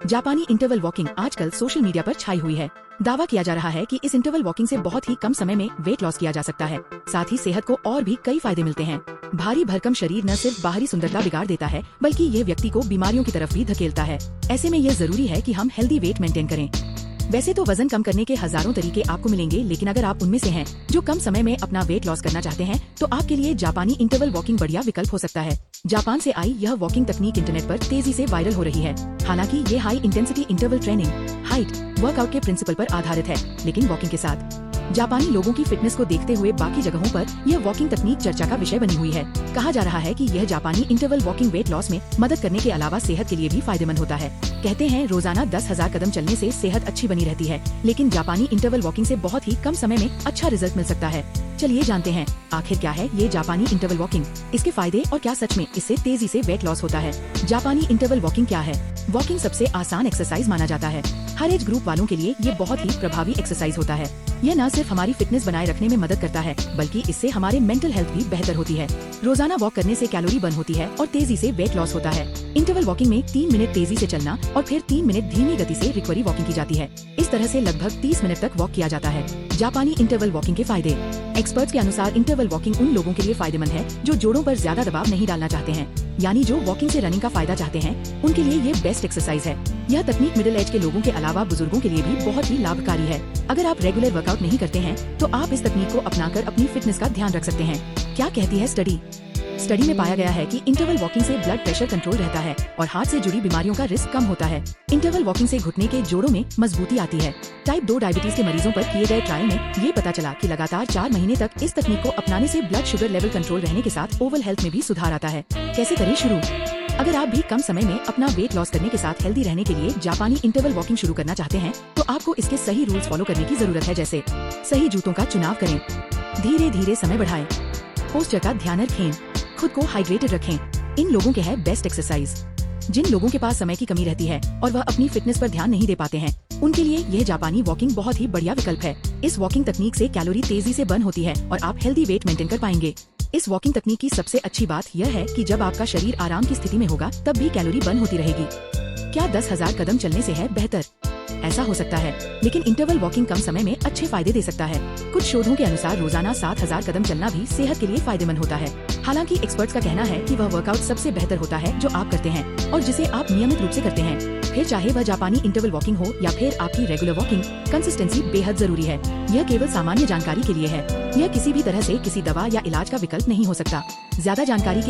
जापानी interval walking आजकल social media पर छाई हुई है। दावा किया जा रहा है कि इस इंटरवल वॉकिंग से बहुत ही कम समय में वेट लॉस किया जा सकता है। साथ ही सेहत को और भी कई फायदे मिलते हैं। भारी भरकम शरीर न सिर्फ बाहरी सुंदरता बिगाड़ देता है, बल्कि ये व्यक्ति को बीमारियों की तरफ भी धकेलता है। ऐसे में ये जरूरी है कि हम हेल्दी वेट मेंटेन करें। वैसे तो वजन कम करने के हजारों तरीके आपको मिलेंगे, लेकिन अगर आप उनमें से हैं जो कम समय में अपना वेट लॉस करना चाहते हैं, तो आपके लिए जापानी इंटरवल वॉकिंग बढ़िया विकल्प हो सकता है। जापान से आई यह वॉकिंग तकनीक इंटरनेट पर तेजी से वायरल हो रही है। हालांकि ये high intensity interval training height workout के प्रिंसिपल पर आधारित है, लेकिन वॉकिंग के साथ जापानी लोगों की फिटनेस को देखते हुए बाकी जगहों पर यह वॉकिंग तकनीक चर्चा का विषय बनी हुई है। कहा जा रहा है कि यह जापानी इंटरवल वॉकिंग वेट लॉस में मदद करने के अलावा सेहत के लिए भी फायदेमंद होता है। कहते हैं रोजाना 10,000 कदम चलने से सेहत अच्छी बनी रहती है, लेकिन जापानी इंटरवल वॉकिंग से बहुत ही कम समय में अच्छा रिजल्ट मिल सकता है। चलिए जानते हैं आखिर क्या है ये जापानी इंटरवल वॉकिंग, इसके फायदे और क्या सच में इससे तेजी से वेट लॉस होता है। जापानी इंटरवल वॉकिंग क्या है? वॉकिंग सबसे आसान एक्सरसाइज माना जाता है। हर एज ग्रुप वालों के लिए ये बहुत ही प्रभावी एक्सरसाइज होता है। यह न सिर्फ हमारी फिटनेस बनाए रखने में मदद करता है, बल्कि इससे हमारे मेंटल हेल्थ भी बेहतर होती है। रोजाना वॉक करने से कैलोरी बर्न होती है और तेजी से वेट लॉस होता है। इंटरवल वॉकिंग में 3 मिनट तेजी से चलना और फिर 3 मिनट धीमी गति से रिकवरी वॉकिंग की जाती है। इस तरह से लगभग 30 मिनट तक वॉक किया जाता है। जापानी इंटरवल वॉकिंग के फायदे। एक्सपर्ट्स के अनुसार इंटरवल वॉकिंग उन लोगों के लिए फायदेमंद है जो जोड़ों पर ज्यादा दबाव नहीं डालना चाहते हैं, यानी जो वॉकिंग से रनिंग का फायदा चाहते हैं, उनके लिए ये बेस्ट एक्सरसाइज है। यह तकनीक मिडिल एज के लोगों के अलावा बुजुर्गों के लिए भी बहुत ही लाभकारी है। अगर आप रेगुलर वर्कआउट नहीं करते हैं, तो आप इस तकनीक को अपनाकर अपनी फिटनेस का ध्यान रख सकते हैं। क्या कहती है स्टडी? स्टडी में पाया गया है कि इंटरवल वॉकिंग से ब्लड प्रेशर कंट्रोल रहता है और हार्ट से जुड़ी बीमारियों का रिस्क कम होता है। इंटरवल वॉकिंग से घुटने के जोड़ों में मजबूती आती है। टाइप 2 डायबिटीज के मरीजों पर किए गए ट्रायल में ये पता चला कि लगातार 4 महीने तक इस तकनीक को अपनाने से ब्लड शुगर लेवल कंट्रोल रहने के साथ ओवरऑल हेल्थ में भी सुधार आता है। कैसे करें शुरू? अगर आप भी कम समय में अपना वेट लॉस करने के साथ हेल्दी रहने के लिए जापानी इंटरवल वॉकिंग शुरू करना चाहते हैं, तो आपको इसके सही रूल्स फॉलो करने की जरूरत है। जैसे सही जूतों का चुनाव करें, धीरे धीरे समय बढ़ाएं, पोस्चर का ध्यान रखें, खुद को हाइड्रेटेड रखें। इन लोगों के है बेस्ट एक्सरसाइज। जिन लोगों के पास समय की कमी रहती है और वह अपनी फिटनेस पर ध्यान नहीं दे पाते हैं, उनके लिए यह जापानी वॉकिंग बहुत ही बढ़िया विकल्प है। इस वॉकिंग तकनीक से कैलोरी तेजी से बर्न होती है और आप हेल्दी वेट मेंटेन कर पाएंगे। इस वॉकिंग तकनीक की सबसे अच्छी बात यह है कि जब आपका शरीर आराम की स्थिति में होगा, तब भी कैलोरी बर्न होती रहेगी। क्या 10,000 कदम चलने से है बेहतर? ऐसा हो सकता है, लेकिन इंटरवल वॉकिंग कम समय में अच्छे फायदे दे सकता है। कुछ शोधों के अनुसार रोजाना 7,000 कदम चलना भी सेहत के लिए फायदेमंद होता है। हालांकि एक्सपर्ट्स का कहना है कि वह वर्कआउट सबसे बेहतर होता है जो आप करते हैं और जिसे आप नियमित रूप से करते हैं। फिर चाहे वह जापानी इंटरवल वॉकिंग हो या फिर आपकी रेगुलर वॉकिंग, कंसिस्टेंसी बेहद जरूरी है। यह केवल सामान्य जानकारी के लिए है। यह किसी भी तरह से किसी दवा या इलाज का विकल्प नहीं हो सकता। ज्यादा जानकारी